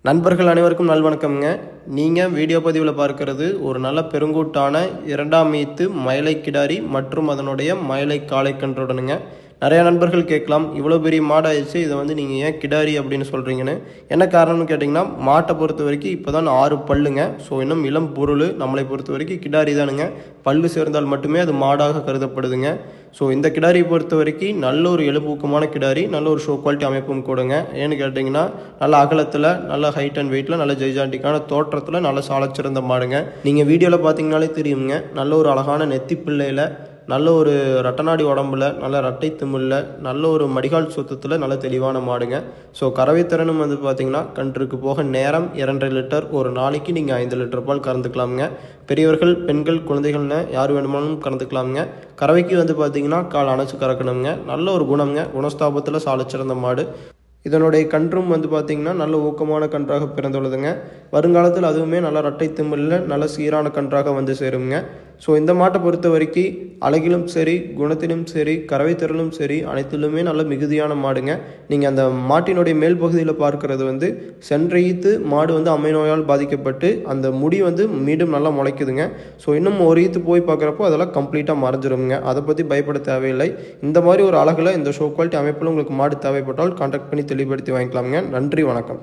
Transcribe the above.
நண்பர்கள் அனைவருக்கும் நல்வணக்கம்ங்க. நீங்கள் வீடியோ பதிவில் பார்க்கறது ஒரு நல்ல பெருங்கூட்டான இரண்டாம் ஈத்து மயிலை கிடாரி மற்றும் அதனுடைய மயிலை காளைக்கன்றுடனுங்க. நிறையா நண்பர்கள் கேட்கலாம், இவ்வளோ பெரிய மாடாயிடுச்சு, இதை நீங்கள் ஏன் கிடாரி அப்படின்னு சொல்கிறீங்கன்னு. என்ன காரணம்னு கேட்டிங்கன்னா, மாட்டை பொறுத்த வரைக்கும் இப்போ தான் 6 பல்லுங்க. ஸோ இன்னும் இளம் பொருள். நம்மளை பொறுத்த வரைக்கும் கிடாரி தானுங்க. பல்லு சேர்ந்தால் மட்டுமே அது மாடாக கருதப்படுதுங்க. ஸோ இந்த கிடாரியை பொறுத்த வரைக்கும் நல்ல ஒரு எலும்பூக்கமான கிடாரி, நல்ல ஒரு ஷோ குவாலிட்டி அமைப்பும் கூடங்க. ஏன்னு கேட்டிங்கன்னா, நல்ல அகலத்தில், நல்ல ஹைட் அண்ட் வெயிட்டில், நல்ல ஜெய்ஜாண்டிக்கான தோற்றத்தில் நல்ல சாலச்சிறந்த மாடுங்க. நீங்கள் வீடியோவில் பார்த்தீங்கனாலே தெரியுங்க, நல்ல ஒரு அழகான நெத்தி பிள்ளையில், நல்ல ஒரு ரட்டநாடி உடம்புல, நல்ல ரட்டை திமிழில், நல்ல ஒரு மடிகால் சுத்தத்தில் நல்ல தெளிவான மாடுங்க. ஸோ கறவை திறனும் பார்த்திங்கன்னா, கன்றுக்கு போக நேரம் 2.5 லிட்டர், ஒரு நாளைக்கு நீங்கள் 5 லிட்டர் பால் கறந்துக்கலாமுங்க. பெரியவர்கள், பெண்கள், குழந்தைகள்னு யார் வேணுமானாலும் கறந்துக்கலாமுங்க. கறவைக்கு பார்த்திங்கன்னா கால் அணைச்சி கறக்கணுங்க. நல்ல ஒரு குணங்க, குணஸ்தாபத்தில் சாலச்சிறந்த மாடு. இதனுடைய கன்றும் பார்த்திங்கன்னா நல்ல ஊக்கமான கன்றாக பிறந்துள்ளதுங்க. வருங்காலத்தில் அதுவுமே நல்ல ரட்டை திமிழில் நல்ல சீரான கன்றாக சேருங்க. ஸோ இந்த மாட்டை பொறுத்த வரைக்கும் அழகிலும் சரி, குணத்திலும் சரி, கறவை திறனும் சரி, அனைத்திலுமே நல்ல மிகுதியான மாடுங்க. நீங்கள் அந்த மாட்டினுடைய மேல் பகுதியில் பார்க்குறது சென்ற ஈத்து மாடு அம்மை நோயால் பாதிக்கப்பட்டு அந்த முடி மீண்டும் நல்லா முளைக்குதுங்க. ஸோ இன்னும் ஒரு ஈத்து போய் பார்க்குறப்போ அதெல்லாம் கம்ப்ளீட்டாக மறைஞ்சிருங்க. அதை பற்றி பயப்பட தேவையில்லை. இந்த மாதிரி ஒரு அழகில் இந்த ஷோ குவாலிட்டி அமைப்பில் உங்களுக்கு மாடு தேவைப்பட்டால் கான்டாக்ட் பண்ணி தெளிவுபடுத்தி வாங்கிக்கலாமுங்க. நன்றி, வணக்கம்.